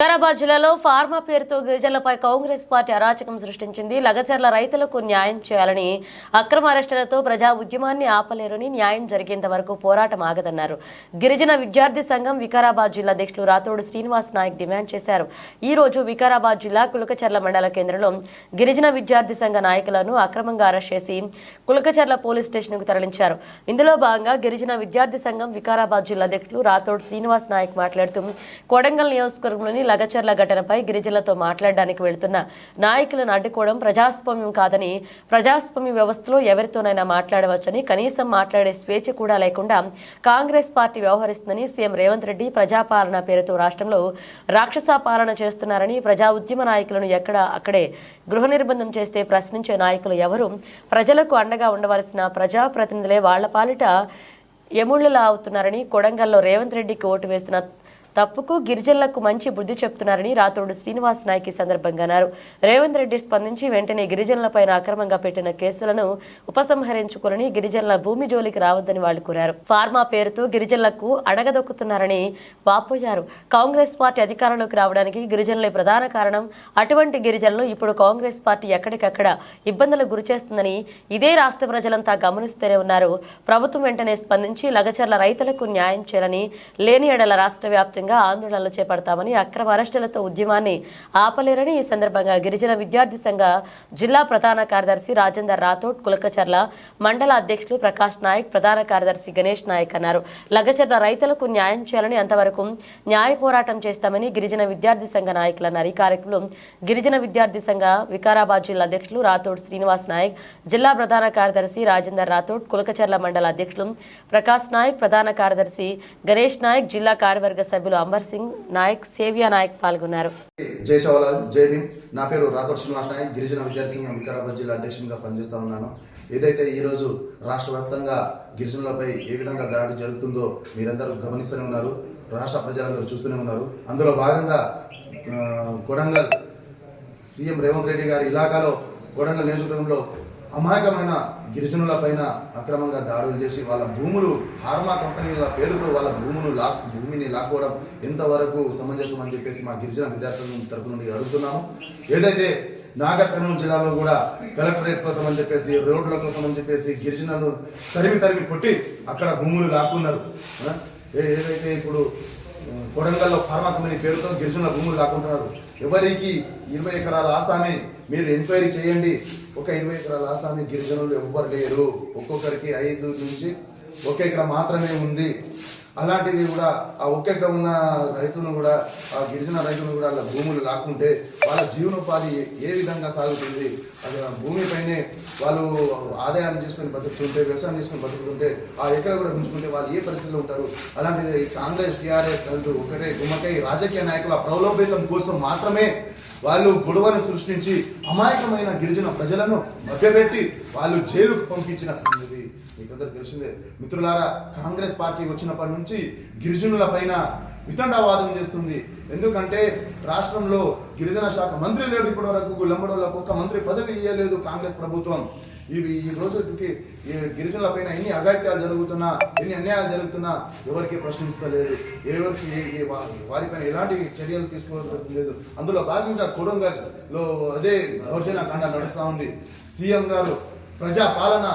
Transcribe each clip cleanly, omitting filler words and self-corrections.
వికారాబాద్ జిల్లాలో ఫార్మా పేరుతో గిరిజనులపై కాంగ్రెస్ పార్టీ అరాచకం సృష్టించింది. లగచర్ల రైతులకు న్యాయం చేయాలని, అక్రమ అరెస్టులతో ప్రజా ఉద్యమాన్ని ఆపలేరని, న్యాయం జరిగేంత వరకు పోరాటం ఆగదన్నారు. గిరిజన విద్యార్థి సంఘం వికారాబాద్ జిల్లా అధ్యక్షులు రాతోడు శ్రీనివాస్ నాయక్ డిమాండ్ చేశారు. ఈ రోజు వికారాబాద్ జిల్లా కులకచర్ల మండల కేంద్రంలో గిరిజన విద్యార్థి సంఘ నాయకులను అక్రమంగా అరెస్ట్ చేసి కులకచర్ల పోలీస్ స్టేషన్కు తరలించారు. ఇందులో భాగంగా గిరిజన విద్యార్థి సంఘం వికారాబాద్ జిల్లా అధ్యక్షులు రాతోడు శ్రీనివాస్ నాయక్ మాట్లాడుతూ కొడంగల్ నియోజకవర్గంలోని లగచర్ల ఘటనపై గిరిజనులతో మాట్లాడడానికి వెళుతున్న నాయకులను అడ్డుకోవడం ప్రజాస్వామ్యం కాదని, ప్రజాస్వామ్య వ్యవస్థలో ఎవరితోనైనా మాట్లాడవచ్చని, కనీసం మాట్లాడే స్వేచ్ఛ కూడా లేకుండా కాంగ్రెస్ పార్టీ వ్యవహరిస్తుందని, సీఎం రేవంత్ రెడ్డి ప్రజాపాలన పేరుతో రాష్ట్రంలో రాక్షస పాలన చేస్తున్నారని, ప్రజా ఉద్యమ నాయకులను అక్కడే గృహ నిర్బంధం చేస్తే ప్రశ్నించే నాయకులు ఎవరు? ప్రజలకు అండగా ఉండవలసిన ప్రజాప్రతినిధులే వాళ్ల పాలిట ఎముళ్లలా అవుతున్నారని, కొడంగల్లో రేవంత్ రెడ్డికి ఓటు వేసిన తప్పుకు గిరిజనులకు మంచి బుద్ధి చెప్తున్నారని రాతోడు శ్రీనివాస్ నాయక్ ఈ సందర్భంగా అన్నారు. రేవంత్ రెడ్డి స్పందించి వెంటనే గిరిజనులపైన అక్రమంగా పెట్టిన కేసులను ఉపసంహరించుకోవాలని, గిరిజనుల భూమి జోలికి రావద్దని వాళ్ళు కోరారు. ఫార్మా పేరుతో గిరిజనులకు అడగదొక్కుతున్నారని వాపోయారు. కాంగ్రెస్ పార్టీ అధికారంలోకి రావడానికి గిరిజనులే ప్రధాన కారణం. అటువంటి గిరిజనులు ఇప్పుడు కాంగ్రెస్ పార్టీ ఎక్కడికక్కడ ఇబ్బందులకు గురిచేస్తుందని ఇదే రాష్ట్ర ప్రజలంతా గమనిస్తూనే ఉన్నారు. ప్రభుత్వం వెంటనే స్పందించి లగచర్ల రైతులకు న్యాయం చేయాలని, లేని ఎడల రాష్ట్ర వ్యాప్తంగా ఆందోళనలు చేపడతామని, అక్రమ అరెస్టులతో ఉద్యమాన్ని ఆపలేరని ఈ సందర్భంగా గిరిజన విద్యార్థి సంఘ జిల్లా ప్రధాన కార్యదర్శి రాజేందర్ రాథోడ్, కులకచర్ల మండల అధ్యక్షులు ప్రకాష్ నాయక్, ప్రధాన కార్యదర్శి గణేష్ నాయక్ అన్నారు. లగచర్ల రైతులకు న్యాయం చేయాలని, అంతవరకు న్యాయ పోరాటం చేస్తామని గిరిజన విద్యార్థి సంఘ నాయకులు అన్నారు. ఈ కార్యక్రమంలో గిరిజన విద్యార్థి సంఘ వికారాబాద్ జిల్లా అధ్యక్షులు రాథోడ్ శ్రీనివాస్ నాయక్, జిల్లా ప్రధాన కార్యదర్శి రాజేందర్ రాథోడ్, కులకచర్ల మండల అధ్యక్షులు ప్రకాష్ నాయక్, ప్రధాన కార్యదర్శి గణేష్ నాయక్, జిల్లా కార్యవర్గ సభ్యులు అంబర్ సింగ్ నాయక్, సేవియా నాయక్ పాల్గొన్నారు. జై శివలాల్, జై భీమ్. నా పేరు రాథోడ్ శ్రీనివాస్ నాయక్, గిరిజన విద్యార్థి సంఘం వికారాబాద్ జిల్లా అధ్యక్షునిగా పనిచేస్తా ఉన్నాను. ఏదైతే ఈరోజు రాష్ట్ర వ్యాప్తంగా గిరిజనులపై ఏ విధంగా దాడి జరుగుతుందో మీరందరూ గమనిస్తూనే ఉన్నారు, రాష్ట్ర ప్రజలందరూ చూస్తూనే ఉన్నారు. అందులో భాగంగా కొడంగల్ సీఎం రేవంత్ రెడ్డి గారి ఇలాకాలో కొడంగల్ నియోజకవర్గంలో అమాయకమైన గిరిజనుల పైన అక్రమంగా దాడులు చేసి వాళ్ళ భూములు, ఫార్మా కంపెనీల పేరుతో వాళ్ళ భూమిని లాక్కోవడం ఎంతవరకు సమంజసం అని చెప్పేసి మా గిరిజన విద్యార్థుల తరపు నుండి అడుగుతున్నాము. ఏదైతే నాగర్ కర్నూలు జిల్లాలో కూడా కలెక్టరేట్ కోసం అని చెప్పేసి, రోడ్ల కోసం అని చెప్పేసి గిరిజనులు తరిమి కొట్టి అక్కడ భూములు లాక్కున్నారు. ఏదైతే ఇప్పుడు కొడంగల్లో ఫార్మా కంపెనీ పేరుతో గిరిజనుల భూములు లాక్కుంటున్నారు. ఎవరికి 20 ఎకరాల ఆస్తాన్ని మీరు ఎంక్వైరీ చేయండి. ఒక 20 ఎకరాల ఆస్తాన్ని గిరిజనులు ఎవ్వరు లేరు. ఒక్కొక్కరికి 5 నుంచి 1 ఎకరం మాత్రమే ఉంది. అలాంటిది కూడా ఆ 1 ఎకరం ఉన్న రైతులను కూడా, ఆ గిరిజన రైతులను కూడా వాళ్ళ భూములు లాక్కుంటే వాళ్ళ జీవనోపాధి ఏ విధంగా సాగుతుంది? అది భూమిపైనే వాళ్ళు ఆదాయం చేసుకొని బతుకుతుంటే, వ్యవసాయం చేసుకొని బతుకుతుంటే, ఆ ఎకర కూడా ఉంచుకుంటే వాళ్ళు ఏ పరిస్థితిలో ఉంటారు? అలాంటిది కాంగ్రెస్, టీఆర్ఎస్ ఒకటే గుమ్మకై రాజకీయ నాయకుల ప్రలోభేతం కోసం మాత్రమే వాళ్ళు గొడవను సృష్టించి అమాయకమైన గిరిజన ప్రజలను మభ్యపెట్టి వాళ్ళు జైలుకు పంపించిన సంగతి మీకందరూ తెలిసిందే. మిత్రులారా, కాంగ్రెస్ పార్టీ వచ్చినప్పటి నుంచి గిరిజనుల పైన వితండవాదం చేస్తుంది. ఎందుకంటే రాష్ట్రంలో గిరిజన శాఖ మంత్రి లేడు. ఇప్పటి వరకు లంబడోళ్ళకు ఒక్క మంత్రి పదవి ఇవ్వలేదు కాంగ్రెస్ ప్రభుత్వం. ఈ రోజుకి గిరిజనుల పైన ఎన్ని అఘాయిత్యాలు జరుగుతున్నా, ఎన్ని అన్యాయాలు జరుగుతున్నా ఎవరికి ప్రశ్నిస్తలేదు, ఎవరికి వారిపైన ఎలాంటి చర్యలు తీసుకోవడం లేదు. అందులో భాగంగా కొడంగల్లో అదే దౌర్జన్యకాండ నడుస్తూ ఉంది. సీఎం గారు ప్రజాపాలన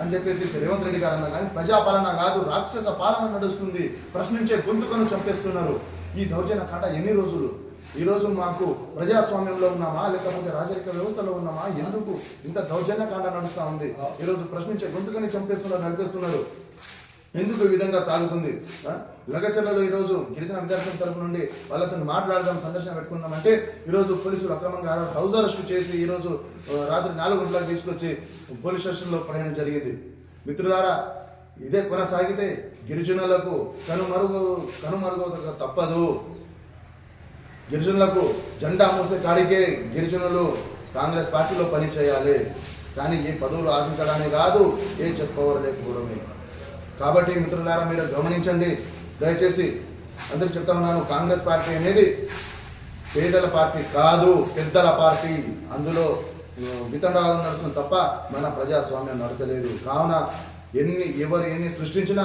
అని చెప్పేసి రేవంత్ రెడ్డి గారు అన్నారు, కానీ ప్రజాపాలన కాదు, రాక్షస పాలన నడుస్తుంది. ప్రశ్నించే గొంతుకను చంపేస్తున్నారు. ఈ దౌర్జన్యకాండ ఎన్ని రోజులు? ఈరోజు మాకు ప్రజాస్వామ్యంలో ఉన్నామా, లేకపోతే రాజకీయ వ్యవస్థలో ఉన్నామా? ఎందుకు ఇంత దౌర్జన్యకాండ నడుస్తూ ఉంది? ఈరోజు ప్రశ్నించే గొంతుకని చంపేస్తున్నారు, నడిపేస్తున్నారు. ఎందుకు ఈ విధంగా సాగుతుంది? లగచర్లలో ఈరోజు గిరిజన విద్యార్థుల తరపు నుండి వాళ్ళతో మాట్లాడదాం, సందర్శన పెట్టుకుందాం అంటే ఈరోజు పోలీసులు అక్రమంగా హౌస్ అరెస్ట్ చేసి ఈరోజు రాత్రి 4 గంటలకు తీసుకొచ్చి పోలీస్ స్టేషన్లో ప్రయాణం జరిగింది. మిత్రులారా, ఇదే కొనసాగితే గిరిజనులకు కనుమరుగు తప్పదు. గిరిజనులకు జెండా మోసే కాడికే గిరిజనులు కాంగ్రెస్ పార్టీలో పని చేయాలి, కానీ ఏ పదవులు ఆశించడానే కాదు, ఏ చెప్పవరు లేకపోవడమే. కాబట్టి మిత్రులారా, మీరు గమనించండి. దయచేసి అందరికి చెప్తా ఉన్నాను, కాంగ్రెస్ పార్టీ అనేది పేదల పార్టీ కాదు, పెద్దల పార్టీ. అందులో వితండవాదం నడుస్తుంది తప్ప మన ప్రజాస్వామ్యం నడచలేదు. కావున ఎవరు ఎన్ని సృష్టించినా